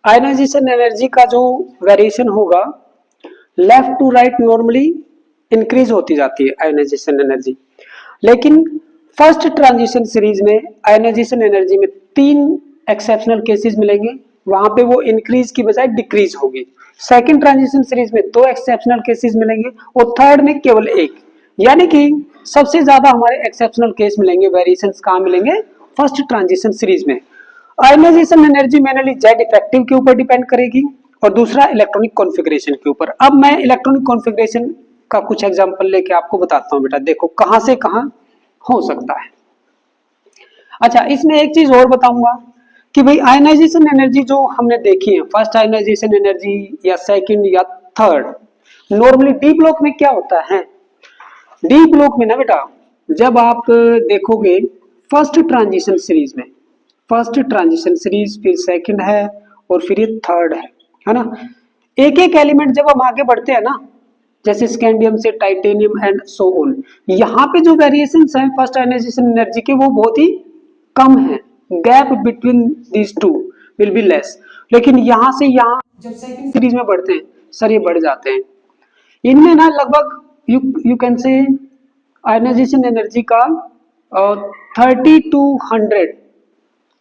Ionization energy का जो variation होगा left to right normally increase होती जाती है आयनाइजेशन एनर्जी, लेकिन फर्स्ट ट्रांजिशन सीरीज में आयनाइजेशन एनर्जी में 3 एक्सेप्शनल केसेस मिलेंगे, वहां पे वो इंक्रीज की बजाय डिक्रीज होगी। सेकंड ट्रांजिशन सीरीज में 2 एक्सेप्शनल केसेस मिलेंगे और थर्ड में केवल 1, यानी कि सबसे ज्यादा हमारे एक्सेप्शनल केस मिलेंगे, वेरिएशंस कहां मिलेंगे, फर्स्ट ट्रांजिशन सीरीज में। Ionisation energy mainly Z effective के ऊपर डिपेंड करेगी और दूसरा इलेक्ट्रॉनिक कॉन्फ़िगरेशन के ऊपर। अब मैं इलेक्ट्रॉनिक कॉन्फ़िगरेशन का कुछ एग्जांपल लेके आपको बताता हूं बेटा, देखो कहां से कहां हो सकता है। अच्छा, इसमें एक चीज और बताऊंगा कि भाई आयनाइजेशन एनर्जी जो हमने देखी है, फर्स्ट आयनाइजेशन एनर्जी या सेकंड या थर्ड, नॉर्मली डी ब्लॉक में क्या होता है, डी ब्लॉक में ना बेटा जब आप देखोगे फर्स्ट ट्रांजिशन सीरीज में, फर्स्ट ट्रांजिशन सीरीज फिर सेकंड है और फिर ये थर्ड है ना, एक एक एलिमेंट जब हम आगे बढ़ते हैं ना, जैसे स्कैंडियम से टाइटेनियम एंड सो ऑन, यहाँ पे जो वेरिएशंस हैं फर्स्ट आयनाइजेशन एनर्जी के वो बहुत ही कम है, gap between these two will be less. लेकिन यहाँ से यहाँ जब सेकंड सीरीज में बढ़ते हैं सर ये बढ़ जाते हैं, इनमें ना लगभग you can say ionisation energy का 30 to 100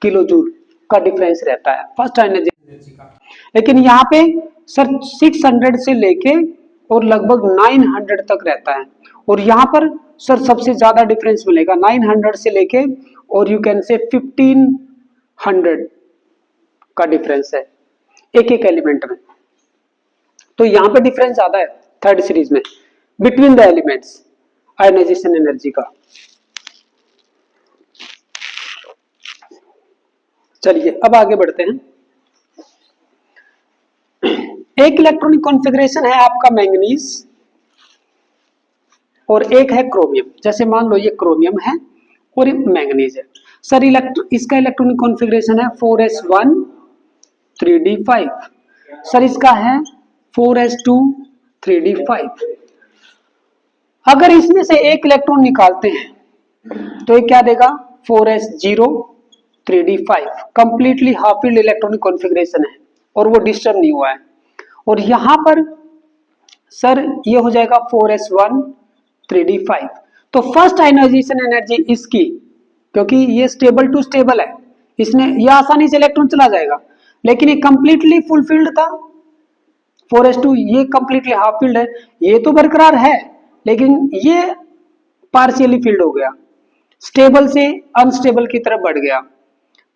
किलो जूल का डिफरेंस रहता है फर्स्ट आयनाइजेशन एनर्जी का, लेकिन यहाँ पे सर 600 से लेके और लगभग 900 तक रहता है, और यहाँ पर सर सबसे ज्यादा डिफरेंस मिलेगा 900 से लेके और यू कैन से 1500 का डिफरेंस है एक एक एलिमेंट में। तो यहाँ पे डिफरेंस ज्यादा है थर्ड सीरीज में between the elements ionisation energy का। चलिए अब आगे बढ़ते हैं। एक इलेक्ट्रॉनिक कॉन्फ़िगरेशन है आपका मैंगनीज और एक है क्रोमियम, जैसे मान लो ये क्रोमियम है और ये मैंगनीज है। सर इसका इलेक्ट्रॉनिक कॉन्फ़िगरेशन है 4s1 3d5, सर इसका है 4s2 3d5। अगर इसमें से एक इलेक्ट्रॉन निकालते हैं तो ये क्या देगा, 4s0 3d5, completely half field electronic configuration है और वो डिस्टर्ब नहीं हुआ है। और यहां पर सर ये हो जाएगा 4s1 3d5। तो फर्स्ट आयनाइजेशन एनर्जी इसकी, क्योंकि ये स्टेबल टू स्टेबल है, इसने ये आसानी से इलेक्ट्रॉन चला जाएगा, लेकिन ये कंप्लीटली फुल फील्ड था 4s2, ये कंप्लीटली हाफ फील्ड है, ये तो बरकरार है लेकिन ये पार्शियली फील्ड हो गया, स्टेबल से अनस्टेबल की तरफ बढ़ गया।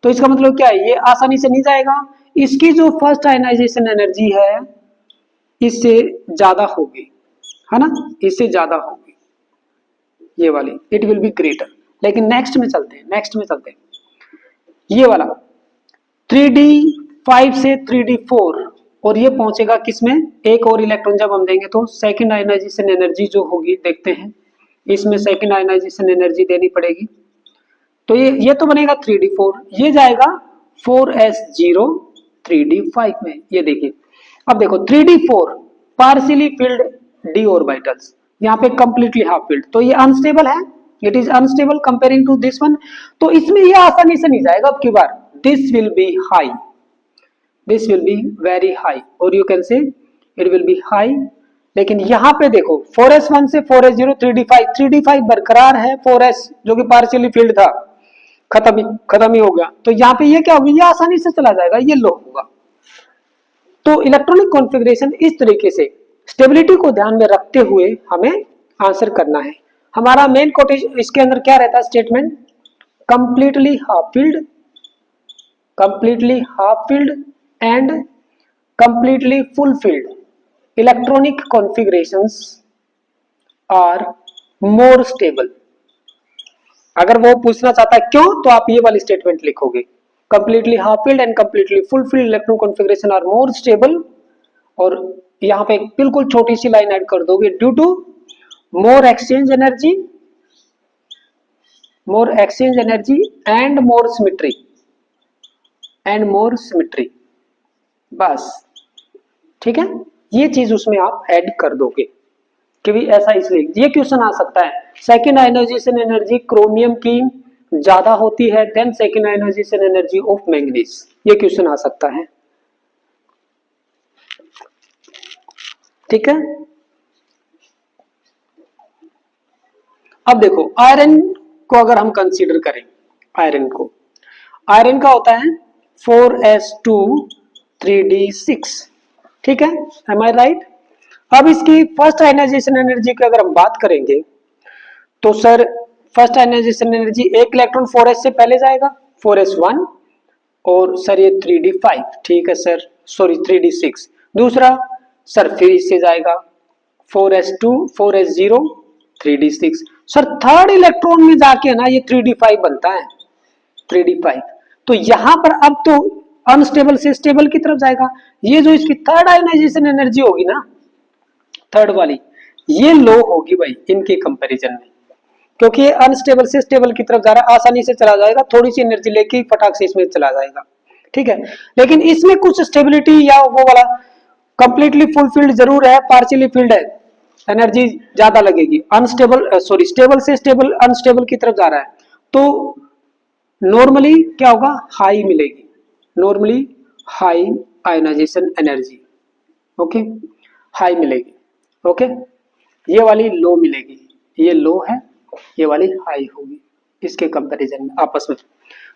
तो इसका मतलब क्या है, ये आसानी से नहीं जाएगा, इसकी जो फर्स्ट आयनाइजेशन एनर्जी है इससे ज्यादा होगी, है ना, इससे ज्यादा होगी ये वाली, इट विल बी ग्रेटर। लेकिन नेक्स्ट में चलते हैं, नेक्स्ट में चलते हैं, ये वाला 3d5 से 3d4 और ये पहुंचेगा किसमें, एक और इलेक्ट्रॉन जब हम देंगे तो सेकंड आयनाइजेशन एनर्जी जो होगी देखते हैं, इसमें सेकंड आयनाइजेशन एनर्जी देनी पड़ेगी। तो ये तो बनेगा 3d4, ये जाएगा 4s0 3d5 में। ये देखिए अब देखो 3d4 partially field d orbitals, यहाँ पे कंप्लीटली हाफ फील्ड, तो ये अनस्टेबल है, it is unstable comparing to this one. तो इसमें ये आसानी से नहीं जाएगा अब की बार, this will be high, this will be very high, और you can say it will be high. लेकिन यहाँ पे देखो 4s1 से 4s0 3d5, 3d5 बरकरार है, 4s जो कि पार्शियली फील्ड था खत्म ही हो गया, तो यहाँ पे ये क्या होगा, ये आसानी से चला जाएगा, ये लो होगा। तो इलेक्ट्रॉनिक कॉन्फ़िगरेशन इस तरीके से स्टेबिलिटी को ध्यान में रखते हुए हमें आंसर करना है। हमारा मेन कोटेशन इसके अंदर क्या रहता है statement, completely half filled, completely half filled and completely full filled electronic configurations are more stable. अगर वो पूछना चाहता है क्यों, तो आप ये वाली स्टेटमेंट लिखोगे, completely half filled and completely full filled electron configuration are more stable, और यहाँ पे बिल्कुल छोटी सी लाइन ऐड कर दोगे, due to more exchange energy, more exchange energy and more symmetry, and more symmetry, बस ठीक है, ये चीज उसमें आप ऐड कर दोगे कि भी ऐसा इसलिए ये क्वेश्चन आ सकता है, सेकेंड आयनाइजेशन एनर्जी क्रोमियम की ज्यादा होती है then second ionisation energy of manganese, ये क्वेश्चन आ सकता है। ठीक है। अब देखो आयरन को अगर हम कंसीडर करें, आयरन को, आयरन का होता है 4s2 3d6, ठीक है, एम आई राइट। अब इसकी फर्स्ट आयनाइजेशन एनर्जी की अगर हम बात करेंगे तो सर फर्स्ट आयनाइजेशन एनर्जी एक इलेक्ट्रॉन 4s से पहले जाएगा 4s1, और सर ये 3d5, ठीक है सर, सॉरी 3d6। दूसरा सर फिर इससे जाएगा 4s2 4s0 3d6। Sir third electron में जाके ना ये 3d5 बनता है, 3d5। तो यहां पर अब तो अनस्टेबल से स्टेबल की तरफ जाएगा। ये जो इसकी थर्ड आयनाइजेशन एनर्जी होगी ना, थर्ड वाली, ये लो होगी भाई इनके कंपैरिजन में, क्योंकि ये अनस्टेबल से स्टेबल की तरफ जा रहा है, आसानी से चला जाएगा, थोड़ी सी एनर्जी लेके फटाक से इसमें चला जाएगा, ठीक है। लेकिन इसमें कुछ स्टेबिलिटी या वो वाला कंप्लीटली फुलफिल्ड जरूर है, पार्शियली फिल्ड है, एनर्जी ज्यादा लगेगी। अनस्टेबल सॉरी स्टेबल से स्टेबल अनस्टेबल की तरफ जा रहा है, तो नॉर्मली क्या होगा, हाई मिलेगी, normally high ionisation energy, okay, high मिलेगी, ओके। ये वाली लो मिलेगी, ये लो है, ये वाली हाई होगी इसके कंपैरिजन में आपस में,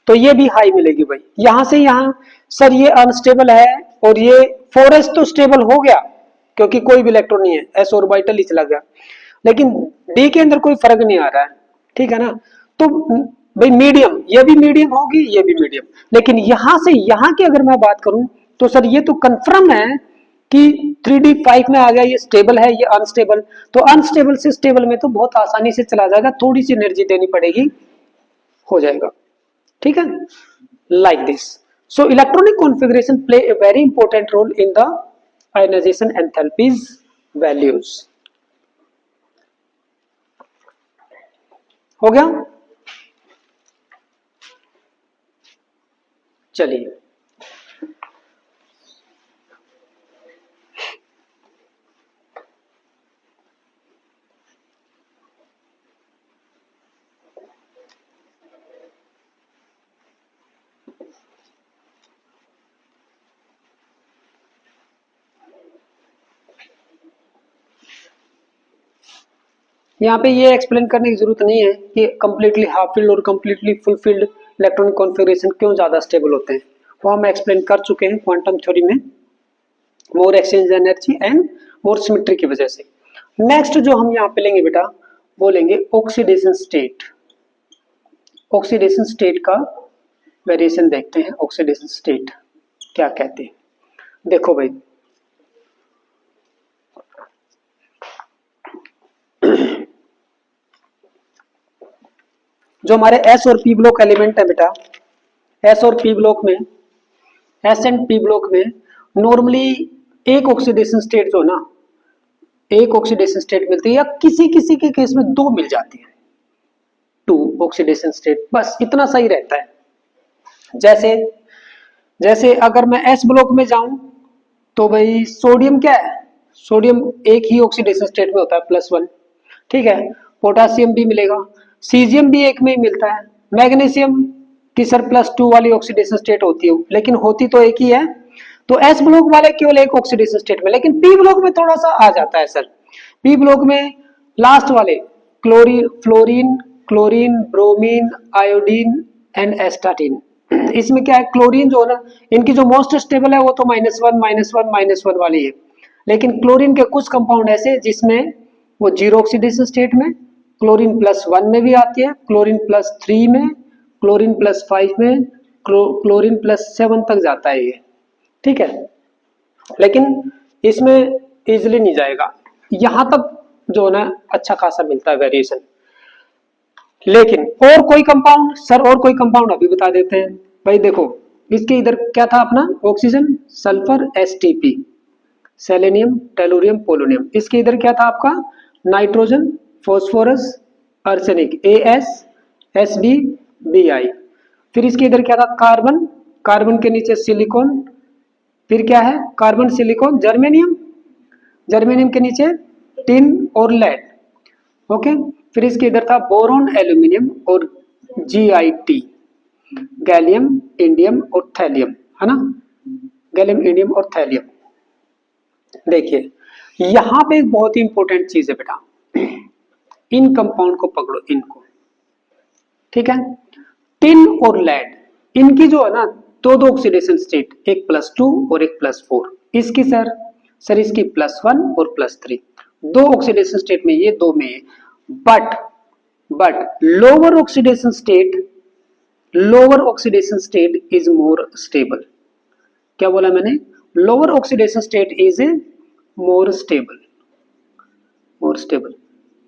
तो ये भी हाई मिलेगी भाई। यहां से यहां सर ये अनस्टेबल है, और ये 4s तो स्टेबल हो गया क्योंकि कोई भी इलेक्ट्रॉन नहीं है, s ऑर्बिटल ही चला गया, लेकिन d के अंदर कोई फर्क नहीं आ रहा है, ठीक है ना। तो भाई मीडियम, ये भी मीडियम होगी, ये भी मीडियम, लेकिन यहां से यहां की अगर मैं बात करूं तो सर ये तो कंफर्म है कि 3d5 में आ गया, ये स्टेबल है, ये अनस्टेबल। तो अनस्टेबल से स्टेबल में तो बहुत आसानी से चला जाएगा, थोड़ी सी एनर्जी देनी पड़ेगी, हो जाएगा, ठीक है, like this. So electronic configuration play a very important role in the ionisation enthalpies values. हो गया, चलिए यहाँ पे ये एक्सप्लेन करने की जरूरत नहीं है कि कंप्लीटली हाफ फील्ड और completely full filled electronic configuration क्यों ज्यादा स्टेबल होते हैं, वो हम एक्सप्लेन कर चुके हैं क्वांटम थ्योरी में, more exchange energy and more symmetry की वजह से। नेक्स्ट जो हम यहाँ पे लेंगे बेटा, वो लेंगे ऑक्सीडेशन स्टेट। ऑक्सीडेशन स्टेट का वेरिएशन देखते हैं, ऑक्सीडेशन स्टेट क्या कहते हैं। देखो भाई जो हमारे एस और पी ब्लॉक एलिमेंट है बेटा, एस और पी ब्लॉक में, एस एंड पी ब्लॉक में नॉर्मली एक ऑक्सीडेशन स्टेट जो ना, एक ऑक्सीडेशन स्टेट मिलती है, या किसी किसी के केस में दो मिल जाती है, टू ऑक्सीडेशन स्टेट, बस इतना सही रहता है। जैसे जैसे अगर मैं एस ब्लॉक में जाऊं तो भाई सोडियम क्या है, सोडियम एक ही ऑक्सीडेशन स्टेट में होता है +1, ठीक है। पोटासियम भी मिलेगा, सीजियम भी एक में ही मिलता है, मैग्नीशियम की सर +2 वाली ऑक्सीडेशन स्टेट होती है, लेकिन होती तो एक ही है। तो एस ब्लॉक वाले केवल एक ऑक्सीडेशन स्टेट में, लेकिन पी ब्लॉक में थोड़ा सा आ जाता है सर। पी ब्लॉक में लास्ट वाले chlorine, fluorine, chlorine, bromine, iodine and astatine, इसमें क्या है, क्लोरीन जो है ना, इनकी जो मोस्ट स्टेबल है वो तो -1 -1 वाली है, लेकिन क्लोरीन के कुछ कंपाउंड ऐसे जिसमें वो 0 ऑक्सीडेशन स्टेट में, क्लोरीन +1 में भी आती है, क्लोरीन +3 में, क्लोरीन +5 में, क्लोरीन +7 तक जाता है ये, ठीक है। लेकिन इसमें इजिली नहीं जाएगा, यहां तक जो है ना अच्छा खासा मिलता है वेरिएशन। लेकिन और कोई कंपाउंड सर, और कोई कंपाउंड अभी बता देते हैं भाई। देखो इसके इधर क्या था अपना oxygen, sulphur Sp, selenium, tellurium, polonium. इसके इधर क्या था आपका nitrogen, phosphorus, arsenic As, Sb, Bi। फिर इसके इधर क्या था कार्बन, कार्बन के नीचे सिलिकॉन, फिर क्या है कार्बन, सिलिकॉन, जर्मेनियम, जर्मेनियम के नीचे टिन और लेड, ओके। फिर इसके इधर था बोरोन, एल्यूमिनियम और Git, गैलियम, इंडियम और थैलियम, है ना, गैलियम, इंडियम और थैलियम। देखिए यहां पे एक बहुत ही इंपॉर्टेंट चीज है बेटा, इन कंपाउंड को पकड़ो, इनको, ठीक है। टिन और लेड, इनकी जो है ना दो दो ऑक्सीडेशन स्टेट, एक +2 और एक +4। इसकी सर इसकी +1 और +3, दो ऑक्सीडेशन स्टेट में, ये दो में है। But lower oxidation state is more stable. क्या बोला मैंने? Lower oxidation state is more stable.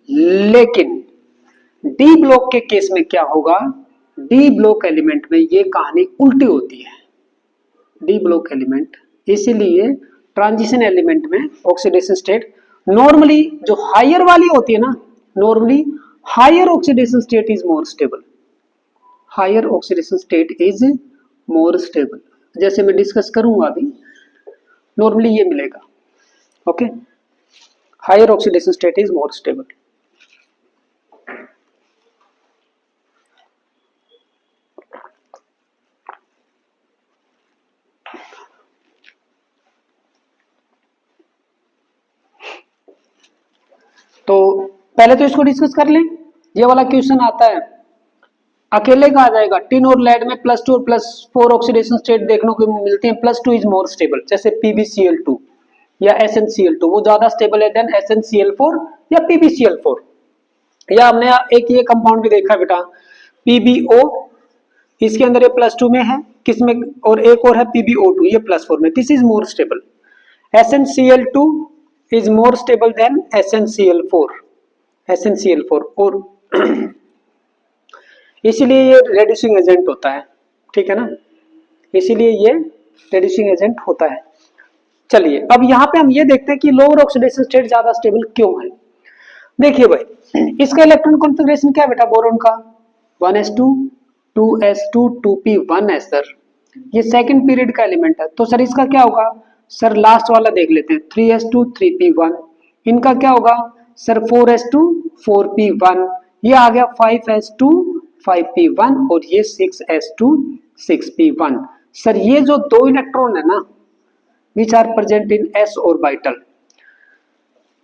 लेकिन डी ब्लॉक के केस में क्या होगा? डी ब्लॉक एलिमेंट में ये कहानी उल्टी होती है। डी ब्लॉक एलिमेंट, इसीलिए ट्रांजिशन एलिमेंट में ऑक्सीडेशन स्टेट नॉर्मली जो हायर वाली होती है ना, normally higher oxidation state is more stable. Higher oxidation state is more stable, जैसे मैं डिस्कस करूंगा अभी, नॉर्मली ये मिलेगा। Okay, higher oxidation state is more stable. तो पहले तो इसको डिस्कस कर लें। ये वाला क्वेश्चन आता है, अकेले का आ जाएगा, टिन और लेड में +2 और +4 ऑक्सीडेशन स्टेट देखने को मिलती है। +2 इज मोर स्टेबल, जैसे PbCl2 या SnCl2, वो ज्यादा स्टेबल है देन SnCl4 या PbCl4। या हमने एक ये कंपाउंड भी देखा बेटा, PbO, इसके अंदर ये +2 में है, किसमें? और एक और है PbO2, ये +4 में। This is more stable. SnCl2 is more stable than SnCl4 और इसीलिए ये रेड्यूसिंग एजेंट होता है, ठीक है ना, इसीलिए ये रेड्यूसिंग एजेंट होता है। चलिए अब यहाँ पे हम ये देखते हैं कि लोअर ऑक्सीडेशन स्टेट ज्यादा स्टेबल क्यों है। देखिए भाई, इसका इलेक्ट्रॉन कॉन्फ़िगरेशन क्या है बेटा बोरोन का? 1s2 2s2 2p1s सर, ये सेकंड पीरियड का एलिमेंट है। तो सर इसका क्या होगा? सर लास्ट वाला देख लेते हैं, 3s2 3p1। इनका क्या होगा? Sir 4s2 4p1। ये आ गया 5s2 5p1 और ये 6s2 6p1। सर ये जो दो इलेक्ट्रॉन है ना, which are present in s orbital,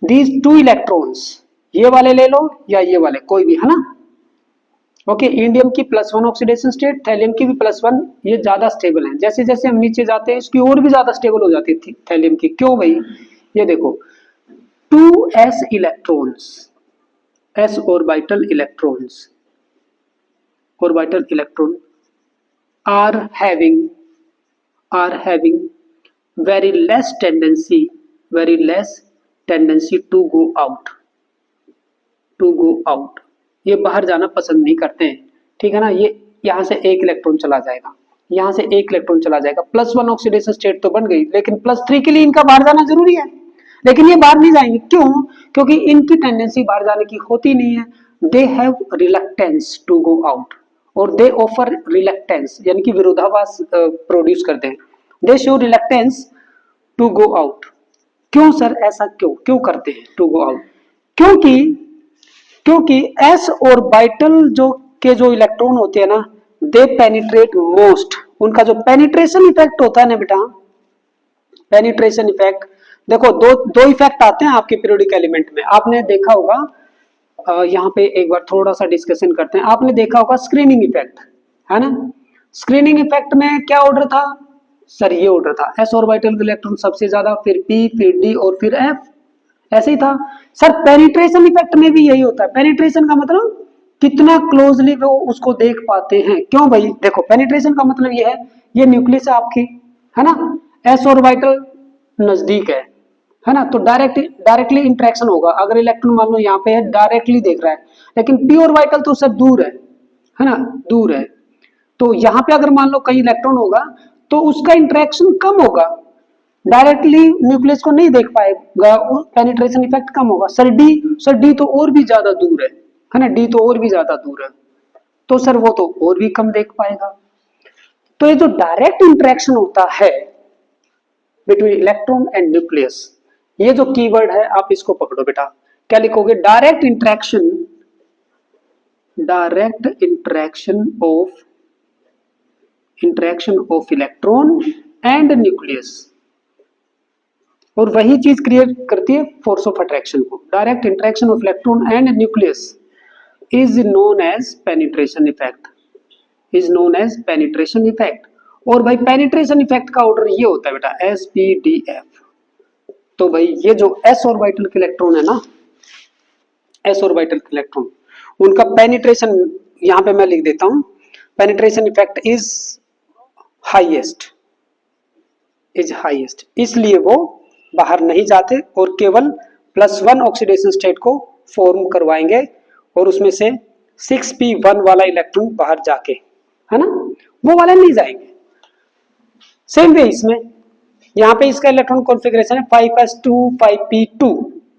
these two electrons, ये वाले ले लो या ये वाले, कोई भी, है ना। ओके, इंडियम की +1 ऑक्सीडेशन स्टेट, थैलियम की भी +1, ये ज्यादा स्टेबल है। जैसे जैसे हम नीचे जाते हैं इसकी और भी ज्यादा स्टेबल हो जाती है थैलियम की। क्यों भाई? ये देखो, 2s electrons, s orbital electrons are having very less tendency to go out, ये बाहर जाना पसंद नहीं करते हैं, ठीक है ना। ये यहाँ से एक इलेक्ट्रॉन चला जाएगा, यहाँ से एक इलेक्ट्रॉन चला जाएगा। +1 ऑक्सीडेशन स्टेट तो बन गई, लेकिन +3 के लिए इनका बाहर जाना जरूरी है, लेकिन ये बाहर नहीं जाएंगे। क्यों? क्योंकि इनकी टेंडेंसी बाहर जाने की होती नहीं है। They have reluctance to go out, और दे ऑफर रिलक्टेंस, यानी कि विरोधाभास प्रोड्यूस करते हैं। They show reluctance to go out. क्यों सर? ऐसा क्यों करते हैं टू गो आउट? क्योंकि s ऑर्बिटल जो इलेक्ट्रॉन होते हैं ना, दे पेनिट्रेट मोस्ट। उनका जो पेनिट्रेशन इफेक्ट होता है ना बेटा, पेनिट्रेशन इफेक्ट, देखो दो इफेक्ट आते हैं आपके पीरियोडिक एलिमेंट में, आपने देखा होगा। यहाँ पे एक बार थोड़ा सा डिस्कशन करते हैं। आपने देखा होगा स्क्रीनिंग इफेक्ट, है ना। स्क्रीनिंग इफेक्ट में क्या ऑर्डर था? सर ये ऑर्डर था, s ऑर्बिटल के इलेक्ट्रॉन सबसे ज्यादा, फिर p, फिर d और फिर f, ऐसे ही था। सर पेनिट्रेशन इफेक्ट में भी यही होता है। पेनिट्रेशन का मतलब कितना क्लोजली वो उसको देख पाते हैं। क्यों भाई? देखो, पेनिट्रेशन का मतलब ये है, ये न्यूक्लियस है आपकी, है ना, s ऑर्बिटल नजदीक है ना, तो डायरेक्टली इंटरेक्शन होगा। अगर इलेक्ट्रॉन मान लो यहाँ पे है, डायरेक्टली देख रहा है, लेकिन p ऑर्बिटल तो सब दूर है ना, दूर है। तो यहाँ पे अगर मान लो कहीं इलेक्ट्रॉन होगा तो उसका इंटरेक्शन कम होगा, डायरेक्टली न्यूक्लियस को नहीं देख पाएगा, पेनिट्रेशन इफेक्ट कम होगा। सर डी तो और भी ज्यादा दूर है ना, डी तो और भी ज्यादा दूर है, तो सर वो तो और भी कम देख पाएगा। तो ये जो डायरेक्ट इंटरेक्शन होता है बिटवीन इलेक्ट्रॉन एंड न्यूक्लियस, ये जो कीवर्ड है आप इसको पकड़ो बेटा। क्या लिखोगे? Direct interaction of electron and nucleus, और वही चीज क्रिएट करती है फोर्स ऑफ अट्रैक्शन को। Direct interaction of electron and nucleus is known as penetration effect, is known as penetration effect. और भाई पेनिट्रेशन इफेक्ट का ऑर्डर ये होता है बेटा SPDF। तो भाई ये जो s ऑर्बिटल के इलेक्ट्रॉन है ना, s ऑर्बिटल के इलेक्ट्रॉन, उनका पेनिट्रेशन यहां पे मैं लिख देता हूं, penetration effect is highest, is highest, इसलिए वो बाहर नहीं जाते और केवल +1 ऑक्सीडेशन स्टेट को फॉर्म करवाएंगे और उसमें से 6p1 वाला इलेक्ट्रॉन बाहर जाके, है ना, वो वाले नहीं जाएंगे। सेम वे इसमें यहाँ पे इसका इलेक्ट्रॉन कॉन्फ़िगरेशन है 5s2 5p2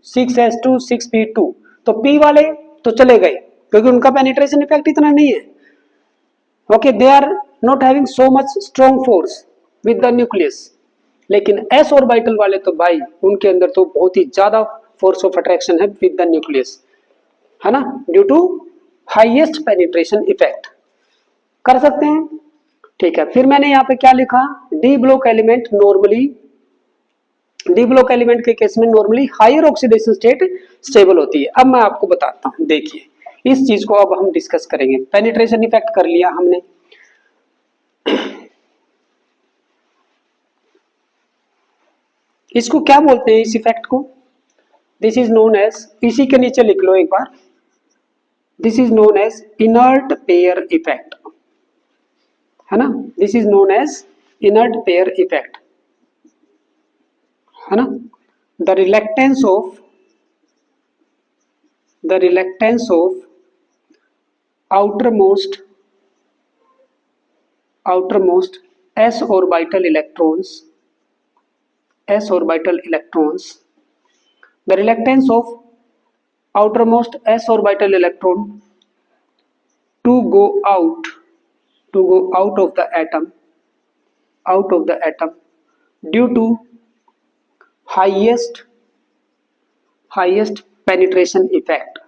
6s2 6p2, तो p वाले तो चले गए क्योंकि उनका पेनिट्रेशन इफेक्ट इतना नहीं है। Okay, they are not having so much strong force with the nucleus. लेकिन s ऑर्बिटल वाले तो भाई उनके अंदर तो बहुत ही ज्यादा फोर्स ऑफ अट्रैक्शन है विद द न्यूक्लियस, है ना, due to highest penetration effect. कर सकते हैं, ठीक है। फिर मैंने यहाँ पे क्या लिखा, D block element normally, D block element के केस में normally higher oxidation state stable होती है। अब मैं आपको बताता हूँ, देखिए इस चीज को अब हम डिस्कस करेंगे। पेनिट्रेशन इफेक्ट कर लिया हमने, इसको क्या बोलते हैं इस इफेक्ट को, दिस इज नोन एज, इसी के नीचे लिख लो एक बार, this is known as inert pair effect, है ना, this is known as inert pair effect, है ना। The reluctance of outermost s orbital electrons, the reluctance of outermost s orbital electron to go out of the atom due to highest penetration effect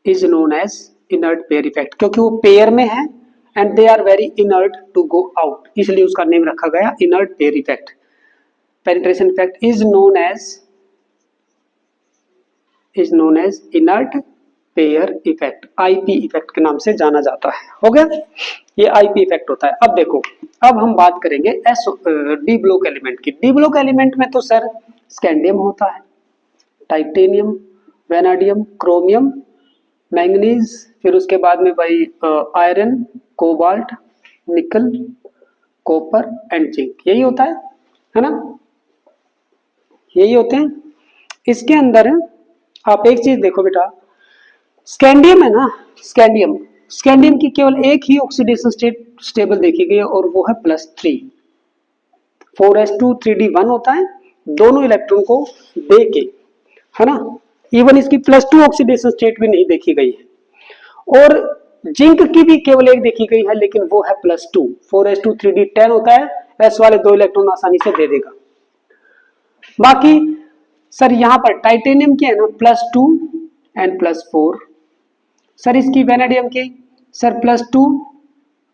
is known as inert pair effect, क्योंकि वो pair में है and they are very inert to go out, इसलिए उसका name रखा गया inert pair effect। penetration effect is known as inert pair effect, IP effect के नाम से जाना जाता है। हो गया, ये IP effect होता है। अब देखो, अब हम बात करेंगे डी ब्लॉक एलिमेंट की। डी ब्लॉक एलिमेंट में तो सर स्कैंडियम होता है, टाइटेनियम, वेनाडियम, क्रोमियम, मैंगनीज, फिर उसके बाद में भाई आयरन, कोबाल्ट, निकल, कॉपर एंड जिंक, यही होता है ना, यही होते हैं। इसके अंदर आप एक चीज देखो बेटा, स्कैंडियम है ना, स्कैंडियम की केवल एक ही ऑक्सीडेशन स्टेट स्टेबल देखी गई है और वो है +3, 4s2 3d1 होता है दोनों इलेक्ट्रॉन को दे के, है ना। इवन इसकी +2 ऑक्सीडेशन स्टेट भी नहीं देखी गई है। और जिंक की भी केवल एक देखी गई है, लेकिन वो है +2, 4s2 3d10 होता है, s वाले दो इलेक्ट्रॉन आसानी से दे देगा। बाकी सर यहाँ पर टाइटेनियम की है ना +2 एंड +4, सर इसकी वेनेडियम की सर +2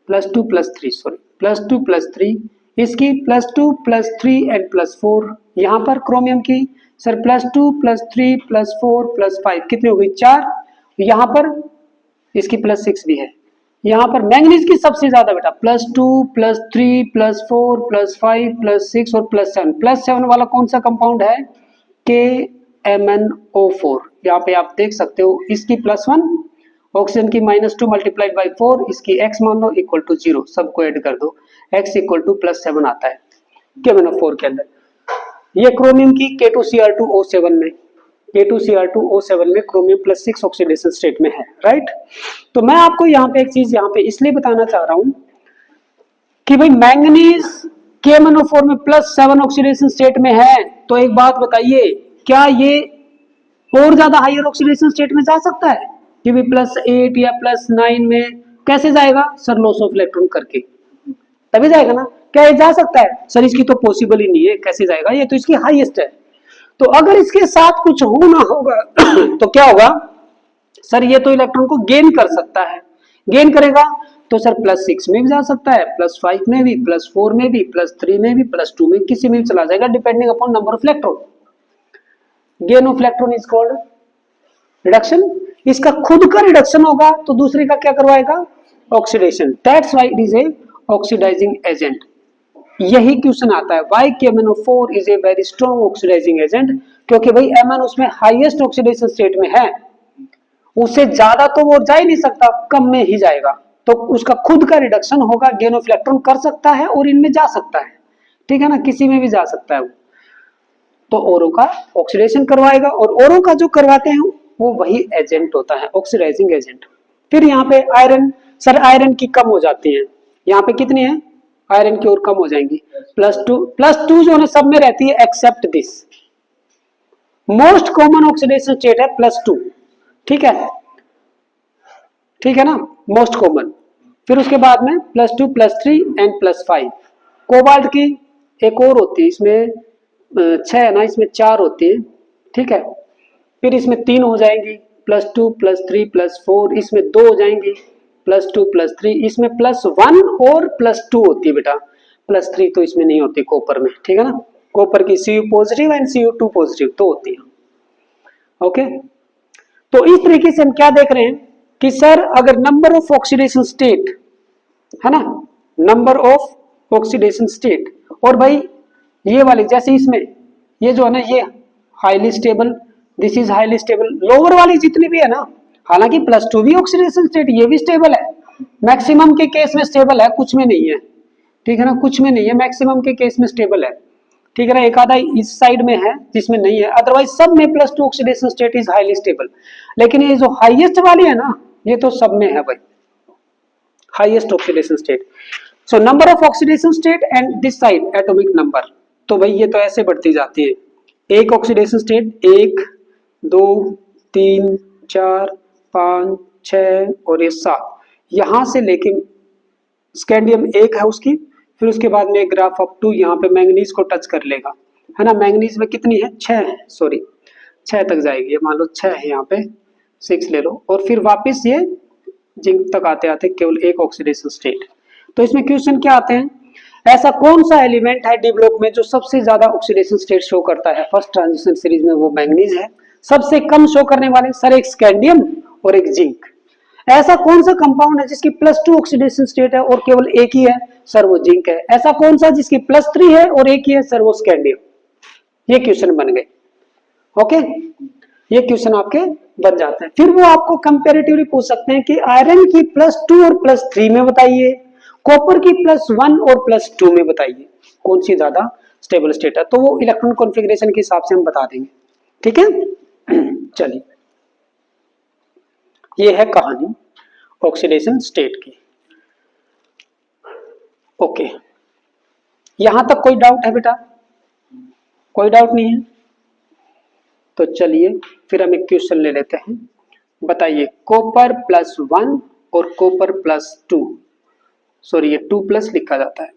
+3 सॉरी +2 +3, इसकी +2 +3 एंड +4। यहाँ पर क्रोमियम की सर +2 +3 +4 +5, कितनी हो गई 4। यहाँ पर इसकी +6 भी है। यहाँ पर मैंगनीज की सबसे ज्यादा बेटा +2 +3 +4 +5 +6 और +7 वाला कौन सा कंपाउंड है, KMnO4। यहाँ पे आप देख सकते हो इसकी +1, ऑक्सीजन की -2 मल्टीप्लाइड बाई 4, इसकी x मान लो इक्वल टू 0, सबको ऐड कर दो, x इक्वल टू +7 आता है KMnO4 के अंदर। ये क्रोमियम की K2Cr2O7 में, K2Cr2O7 में क्रोमियम +6 ऑक्सीडेशन स्टेट में है, राइट। तो मैं आपको यहाँ पे एक चीज यहाँ पे इसलिए बताना चाह रहा हूं कि भाई मैंगनीज KMnO4 में +7 ऑक्सीडेशन स्टेट में है, तो एक बात बताइए, क्या ये और ज्यादा हायर ऑक्सीडेशन स्टेट में जा सकता है कि भी +8 या +9 में? कैसे जाएगा सर, लॉस ऑफ इलेक्ट्रॉन करके तभी जाएगा ना। क्या ये जा सकता है सर, इसकी तो पॉसिबल ही नहीं है, कैसे जाएगा, ये तो इसकी हाईएस्ट है। तो अगर इसके साथ कुछ होना होगा तो क्या होगा सर, ये तो इलेक्ट्रॉन को गेन कर सकता है, गेन करेगा तो सर +6 में भी जा सकता है, +5 में भी, +4 में भी, +3 में भी, +2 में, किसी में भी चला जाएगा depending upon number of electron. Gain of electron is called reduction. इसका खुद का रिडक्शन होगा तो दूसरे का क्या करवाएगा, oxidation. That's why it is a oxidising agent. यही क्वेश्चन आता है, why KMnO4 is a very strong oxidising agent, क्योंकि भाई Mn उसमें हाईएस्ट ऑक्सीडेशन स्टेट में है, उससे ज्यादा तो वो जा ही नहीं सकता, कम में ही जाएगा, तो उसका खुद का रिडक्शन होगा, गेन ऑफ इलेक्ट्रॉन कर सकता है और इनमें जा सकता है, ठीक है ना, किसी में भी जा सकता है वो, तो औरों का ऑक्सीडेशन करवाएगा, और औरों का जो करवाते हैं वो वही एजेंट होता है, ऑक्सीडाइजिंग एजेंट। फिर यहाँ पे आयरन, सर आयरन की कम हो जाती है, यहाँ पे कितनी है आयरन की, और कम हो जाएंगी +2 जो है सब में रहती है except this. Most common oxidation state है +2, ठीक है, ठीक है ना, मोस्ट कॉमन। फिर उसके बाद में +2 +3 एंड +5। कोबाल्ट की एक और होती है, इसमें 6 है ना, इसमें 4 होती है, ठीक है, फिर इसमें 3 हो जाएंगी, +2 +3 +4, इसमें 2 हो जाएंगी, +2 +3, इसमें +1 और +2 होती है बेटा, +3 तो इसमें नहीं होती कॉपर में, ठीक है ना, कॉपर की Cu positive and Cu2 positive तो होती है। ओके, तो इस तरीके से हम क्या देख रहे हैं कि सर अगर नंबर ऑफ ऑक्सीडेशन स्टेट है ना, नंबर ऑफ ऑक्सीडेशन स्टेट, और भाई ये वाली जैसे इसमें ये जो है ना, ये highly stable, this is highly stable, lower वाली जितनी भी है ना, हालांकि +2 भी ऑक्सीडेशन स्टेट, ये भी स्टेबल है, मैक्सिमम के केस में स्टेबल है, कुछ में नहीं है, ठीक है ना, कुछ में नहीं है, मैक्सिमम के केस में स्टेबल है, ठीक है ना, एक आधा इस साइड में है जिसमें नहीं है, अदरवाइज सब में +2 oxidation state is highly stable. लेकिन ये जो हाईएस्ट वाली है ना, ये तो सब में है भाई, highest oxidation state. So number of oxidation state and this side atomic number, तो भाई ये तो ऐसे बढ़ती जाती है, एक ऑक्सीडेशन स्टेट 1 2 3 4 5 6 और ये 7, यहां से लेके स्कैंडियम 1 है उसकी, फिर उसके बाद में ग्राफ अप टू यहाँ पे मैंगनीज को टच कर लेगा, है ना, मैंगनीज में कितनी है 6 है, सॉरी 6 तक जाएगी, मान लो 6 है, यहाँ पे 6 ले लो, और फिर वापस ये जिंक तक आते आते केवल एक ऑक्सीडेशन स्टेट। तो इसमें क्वेश्चन क्या आते हैं, ऐसा कौन सा एलिमेंट है डी ब्लॉक में जो सबसे ज्यादा ऑक्सीडेशन स्टेट शो करता है फर्स्ट ट्रांजिशन सीरीज में, वो मैंगनीज है। सबसे कम शो करने वाले सर एक स्कैंडियम और एक जिंक। ऐसा कौन सा कंपाउंड है जिसकी +2 ऑक्सीडेशन स्टेट है और केवल एक ही है, सर वो जिंक है। ऐसा कौन सा जिसकी +3 है और एक ही है, सर वो स्कैंडियम। ये क्वेश्चन बन गए, ओके, ये क्वेश्चन आपके बन जाते हैं। फिर वो आपको कंपैरेटिवली पूछ सकते हैं कि आयरन की +2 और +3 में बताइए, कॉपर की +1 और +2 में बताइए कौन सी ज्यादा स्टेबल स्टेट है, तो वो इलेक्ट्रॉन कॉन्फ़िगरेशन के हिसाब से हम बता देंगे, ठीक है। चलिए, ये है कहानी ऑक्सीडेशन स्टेट की, ओके। यहां तक कोई डाउट है बेटा, कोई डाउट नहीं है, तो चलिए फिर हम एक क्वेश्चन ले लेते हैं। बताइए कॉपर +1 और कॉपर +2, सॉरी ये 2+ लिखा जाता है,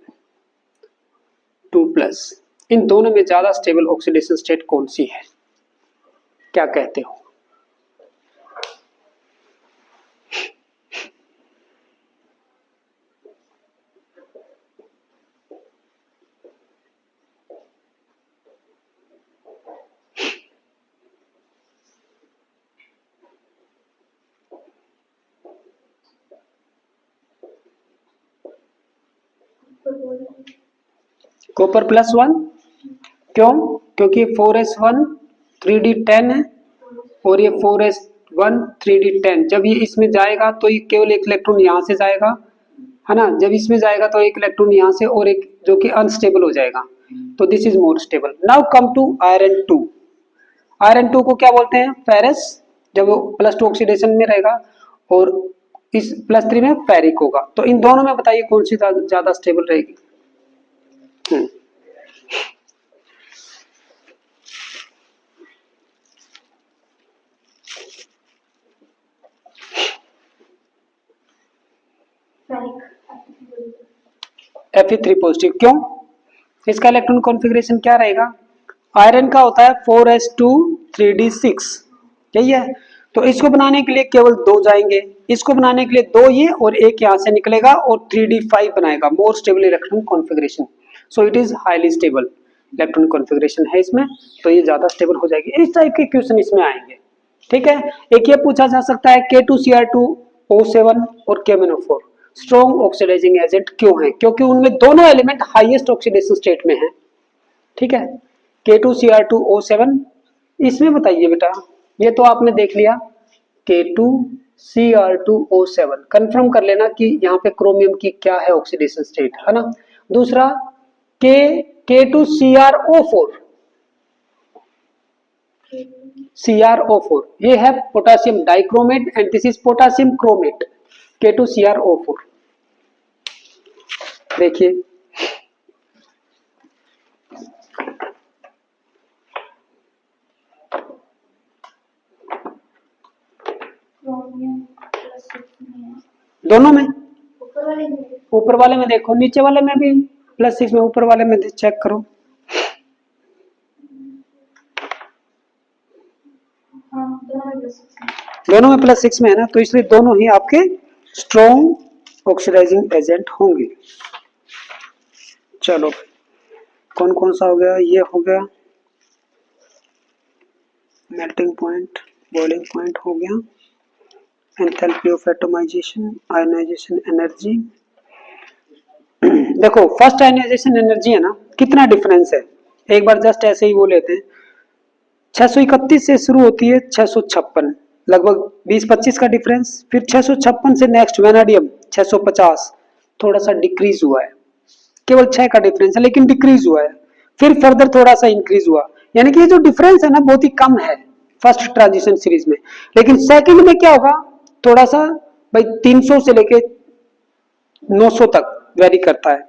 2+, इन दोनों में ज्यादा स्टेबल ऑक्सीडेशन स्टेट कौन सी है, क्या कहते हो? कॉपर +1, क्यों? क्योंकि 4s1 3d10 है और ये 4s1 3d10, जब ये इसमें जाएगा तो ये केवल एक इलेक्ट्रॉन यहाँ से जाएगा, है ना, जब इसमें जाएगा तो एक इलेक्ट्रॉन यहाँ से और एक जो कि अनस्टेबल हो जाएगा, तो this is more stable. Now come to iron 2। Iron 2 को क्या बोलते हैं, फेरस, जब वो +2 ऑक्सीडेशन में रहेगा, और इस +3 में फेरिक होगा। तो इन दोनों में बताइए कौन सी ज्यादा स्टेबल रहेगी? Fe3 पॉजिटिव, क्यों? इसका इलेक्ट्रॉन कॉन्फ़िगरेशन क्या रहेगा? आयरन का होता है 4s2 3d6, यही है, तो इसको बनाने के लिए केवल 2 जाएंगे, इसको बनाने के लिए 2 ये और एक यहाँ से निकलेगा और 3d5 बनाएगा, more stable electron configuration. So it is highly stable electron configuration है इसमें, तो ये ज्यादा स्टेबल हो जाएगी। इस टाइप के क्वेश्चन इसमें आएंगे, ठीक है। एक ये पूछा जा सकता है K2Cr2O7 और KMnO4 स्ट्रॉन्ग ऑक्सीडाइजिंग एजेंट क्यों है? क्योंकि उनमें दोनों एलिमेंट हाईएस्ट ऑक्सीडेशन स्टेट में है, ठीक है। K2Cr2O7 इसमें बताइए बेटा, ये तो आपने देख लिया K2Cr2O7, कंफर्म कर लेना कि यहाँ पे क्रोमियम की क्या है ऑक्सीडेशन स्टेट, है ना। दूसरा K2CrO4 ये है potassium dichromate and this is potassium chromate K2CrO4। देखिए दोनों में, ऊपर वाले में देखो, नीचे वाले में भी +6 में, ऊपर वाले में चेक करो। दोनों में +6 में है ना, तो इसलिए दोनों ही आपके स्ट्रॉन्ग ऑक्सीडाइजिंग एजेंट होंगे। चलो कौन कौन सा हो गया, ये हो गया मेल्टिंग पॉइंट, बॉइलिंग पॉइंट हो गया, enthalpy of atomisation, ionisation energy. देखो फर्स्ट आयनाइजेशन एनर्जी है ना, कितना डिफरेंस है, एक बार जस्ट ऐसे ही वो लेते हैं। 631 से शुरू होती है 656, लगभग 20-25 का डिफरेंस। फिर 656 से नेक्स्ट वेनाडियम 650, थोड़ा सा डिक्रीज हुआ है, केवल 6 का डिफरेंस है लेकिन डिक्रीज हुआ है। फिर फर्दर थोड़ा सा इंक्रीज हुआ, यानी कि ये जो डिफरेंस है ना बहुत ही कम है फर्स्ट ट्रांजिशन सीरीज में। लेकिन सेकंड में क्या होगा, थोड़ा सा भाई 300 से लेके 900 तक वेरी करता है,